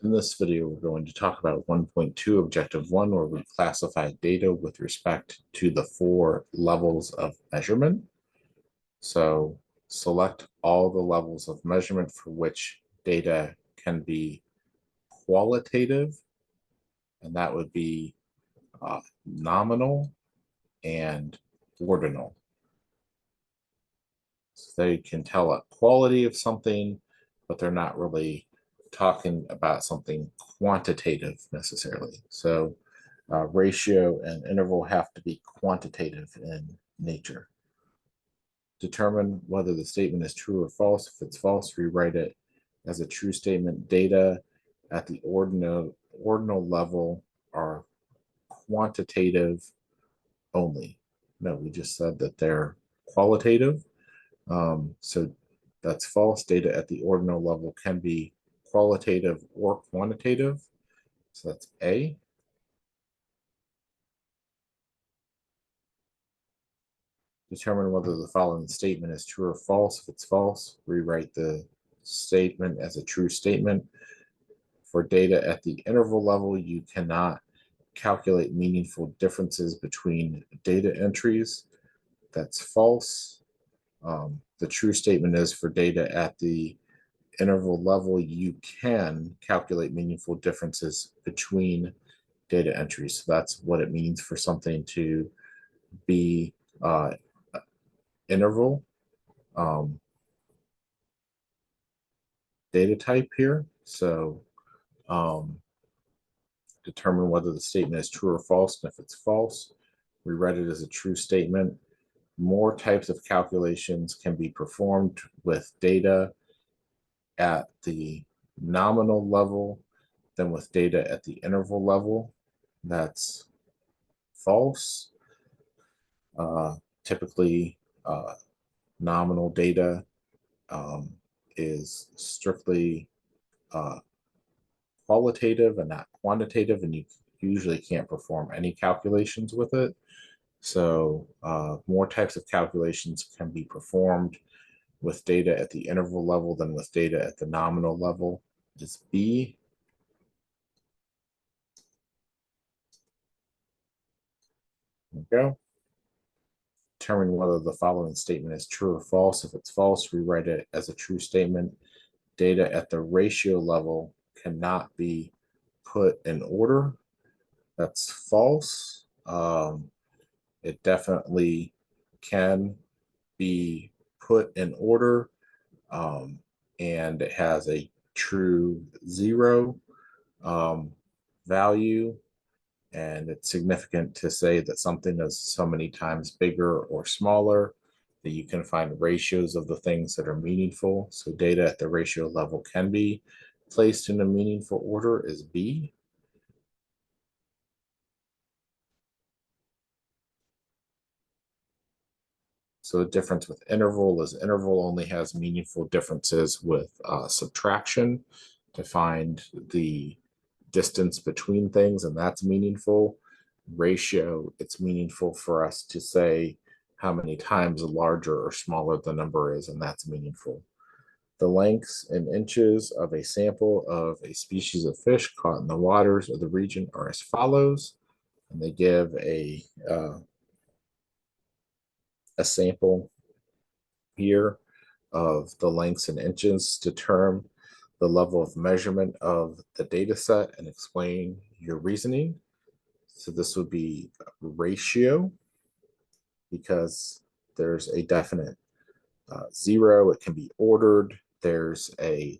In this video, we're going to talk about 1.2 Objective 1, where we classify data with respect to the 4 levels of measurement. So select all the levels of measurement for which data can be qualitative, and that would be nominal and ordinal. So they can tell a quality of something, but they're not really talking about something quantitative necessarily. So ratio and interval have to be quantitative in nature. Determine whether the statement is true or false. If it's false, rewrite it as a true statement. Data at the ordinal level are quantitative only. No, we just said that they're qualitative. So that's false. Data at the ordinal level can be qualitative or quantitative. So that's A. Determine whether the following statement is true or false. If it's false, rewrite the statement as a true statement. For data at the interval level, you cannot calculate meaningful differences between data entries. That's false. The true statement is for data at the interval level, you can calculate meaningful differences between data entries. So that's what it means for something to be interval data type here. So determine whether the statement is true or false. And if it's false, we write it as a true statement. More types of calculations can be performed with data at the nominal level than with data at the interval level. That's false. Typically, nominal data is strictly qualitative and not quantitative, and you usually can't perform any calculations with it. So more types of calculations can be performed with data at the interval level than with data at the nominal level. Is B. There we go. Determine whether the following statement is true or false. If it's false, rewrite it as a true statement. Data at the ratio level cannot be put in order. That's false. It definitely can be put in order, and it has a true 0 value, and it's significant to say that something is so many times bigger or smaller that you can find ratios of the things that are meaningful. So data at the ratio level can be placed in a meaningful order is B. So the difference with interval is interval only has meaningful differences with subtraction to find the distance between things, and that's meaningful. Ratio, it's meaningful for us to say how many times larger or smaller the number is, and that's meaningful. The lengths in inches of a sample of a species of fish caught in the waters of the region are as follows, and they give a sample here of the lengths in inches to determine the level of measurement of the data set and explain your reasoning. So this would be ratio because there's a definite 0. It can be ordered. There's a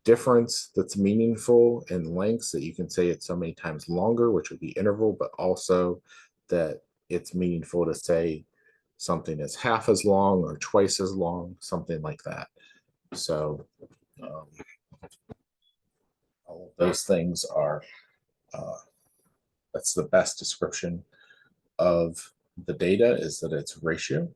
difference that's meaningful in lengths that you can say it's so many times longer, which would be interval, but also that it's meaningful to say something is half as long or twice as long, something like that. So all of those things are, that's the best description of the data, is that it's ratio.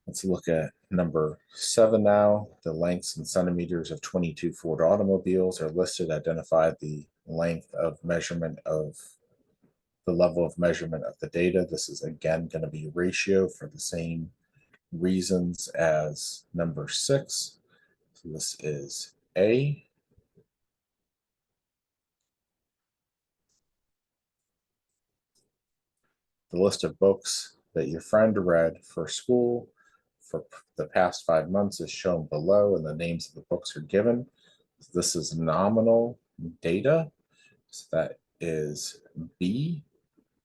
Let's look at number 7 now. The lengths in centimeters of 22 Ford automobiles are listed. Identify the length of measurement of the level of measurement of the data. This is again going to be ratio for the same reasons as number 6. So this is A. The list of books that your friend read for school for the past 5 months is shown below, and the names of the books are given. This is nominal data. So that is B.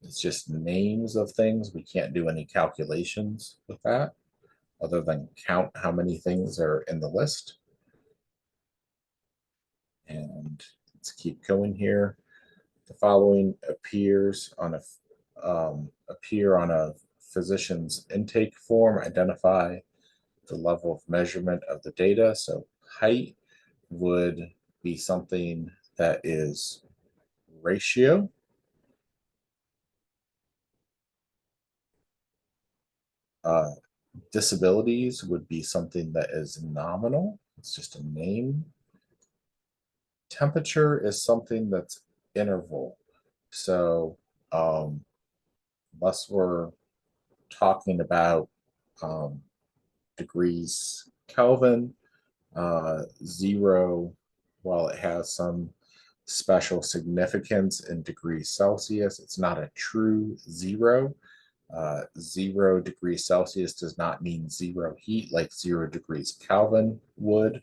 It's just names of things. We can't do any calculations with that other than count how many things are in the list. And let's keep going here. The following appear on a physician's intake form. Identify the level of measurement of the data. So height would be something that is ratio. Disabilities would be something that is nominal. It's just a name. Temperature is something that's interval. So unless we're talking about degrees Kelvin, zero, while it has some special significance in degrees Celsius, it's not a true zero. 0 degrees Celsius does not mean zero heat like 0 degrees Kelvin would.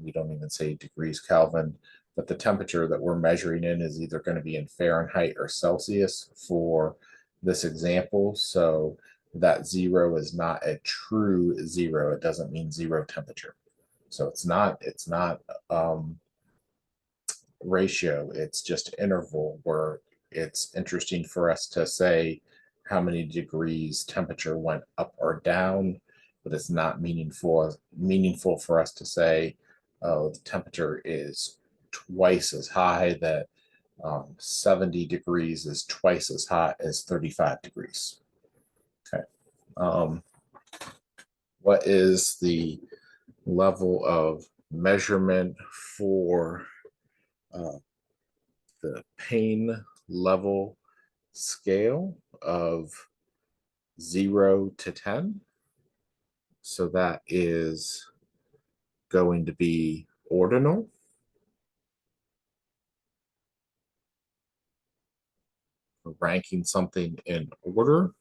We don't even say degrees Kelvin, but the temperature that we're measuring in is either going to be in Fahrenheit or Celsius for this example. So that zero is not a true zero. It doesn't mean zero temperature. So it's not ratio. It's just interval, where it's interesting for us to say how many degrees temperature went up or down, but it's not meaningful for us to say, oh, the temperature is twice as high, that 70 degrees is twice as hot as 35 degrees. Okay. What is the level of measurement for the pain level scale of 0 to 10? So that is going to be ordinal. We're ranking something in order,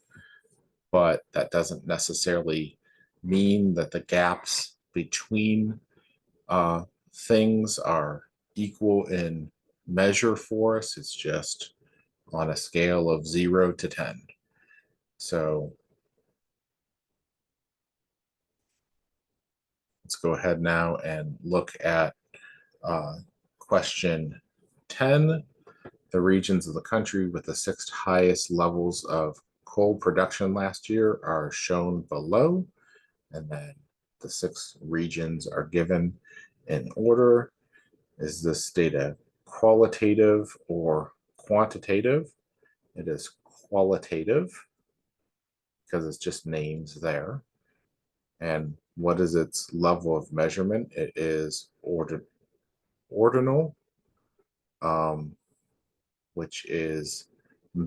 but that doesn't necessarily mean that the gaps between things are equal in measure for us. It's just on a scale of 0 to 10. So let's go ahead now and look at question 10. The regions of the country with the 6th highest levels of coal production last year are shown below. And then the 6 regions are given in order. Is this data qualitative or quantitative? It is qualitative because it's just names there. And what is its level of measurement? It is ordinal, which is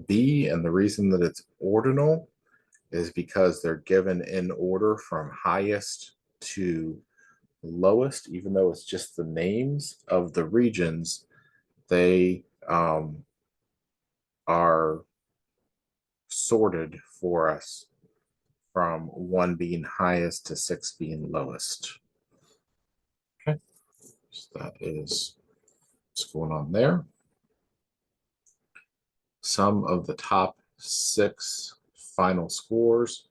B. And the reason that it's ordinal is because they're given in order from highest to lowest. Even though it's just the names of the regions, they are sorted for us from 1 being highest to 6 being lowest. Okay, so that is what's going on there. Some of the top 6 final scores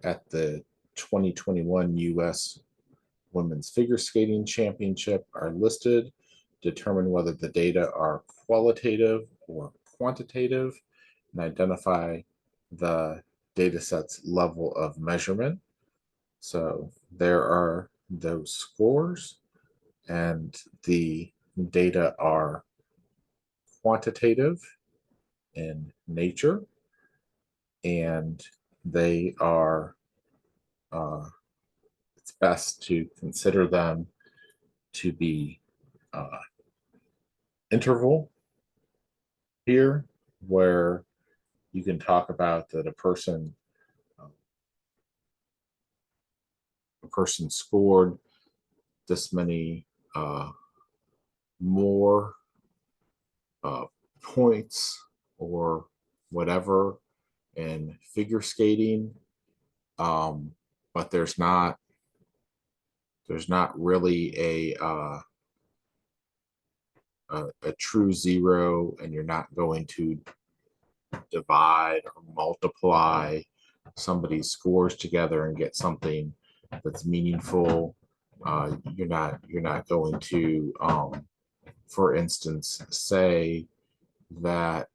at the 2021 U.S. Women's Figure Skating Championship are listed. Determine whether the data are qualitative or quantitative, and identify the data set's level of measurement. So there are those scores, and the data are quantitative in nature, and they are it's best to consider them to be interval here, where you can talk about that a person scored this many more points or whatever in figure skating, but there's not really a true zero, and you're not going to divide or multiply somebody's scores together and get something that's meaningful. You're not going to, for instance, say that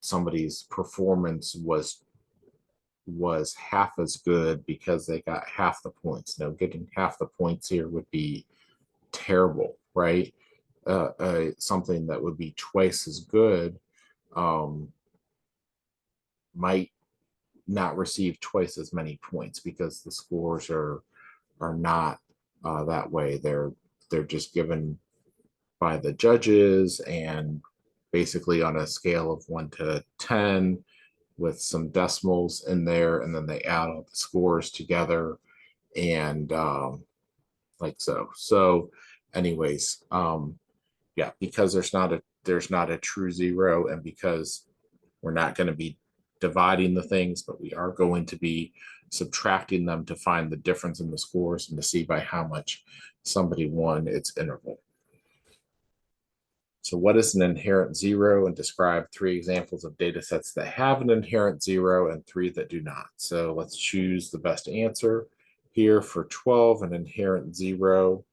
somebody's performance was half as good because they got half the points. Now, getting half the points here would be terrible, right? Something that would be twice as good might not receive twice as many points because the scores are not that way. They're just given by the judges, and basically on a scale of 1 to 10 with some decimals in there, and then they add all the scores together, and like so. So anyways, yeah, because there's not a true zero, and because we're not going to be dividing the things, but we are going to be subtracting them to find the difference in the scores and to see by how much somebody won its interval. So what is an inherent zero, and describe 3 examples of data sets that have an inherent zero and 3 that do not. So let's choose the best answer here. For 12, an inherent zero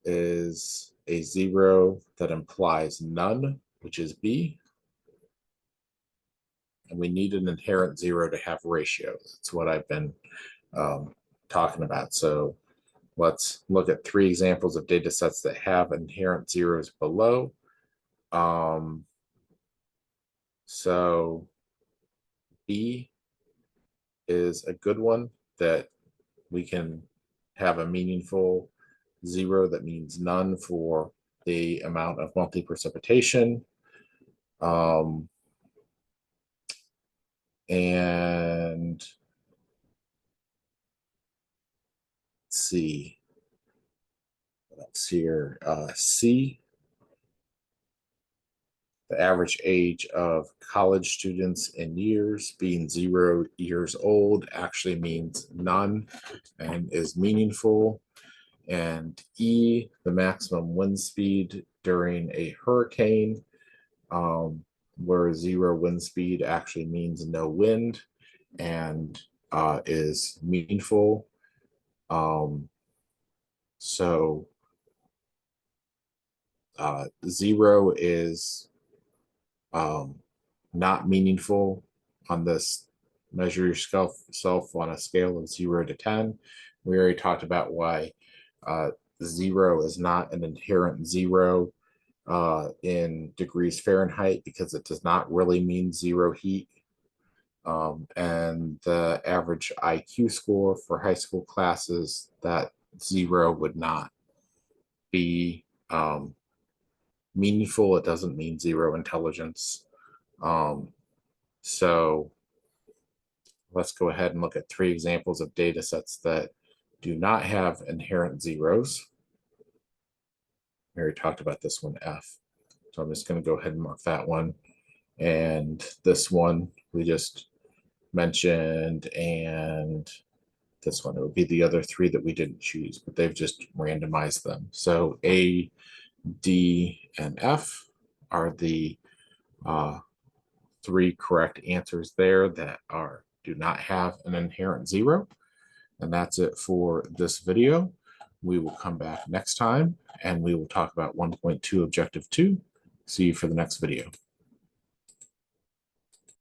is a zero that implies none, which is B. And we need an inherent zero to have ratios. That's what I've been talking about. So let's look at 3 examples of data sets that have inherent zeros below. So B is a good one that we can have a meaningful zero that means none for the amount of monthly precipitation. And let's see what else here. C, the average age of college students in years being 0 years old actually means none and is meaningful. And E, the maximum wind speed during a hurricane, where 0 wind speed actually means no wind and is meaningful. So 0 is not meaningful on this measure yourself on a scale of 0 to 10. We already talked about why 0 is not an inherent zero in degrees Fahrenheit, because it does not really mean 0 heat. And the average IQ score for high school classes, that 0 would not be meaningful. It doesn't mean 0 intelligence. So let's go ahead and look at 3 examples of data sets that do not have inherent zeros. We already talked about this one, F. So I'm just going to go ahead and mark that one. And this one we just mentioned, and this one, it would be the other 3 that we didn't choose, but they've just randomized them. So A, D, and F are the 3 correct answers there that do not have an inherent zero. And that's it for this video. We will come back next time and we will talk about 1.2 objective 2. See you for the next video.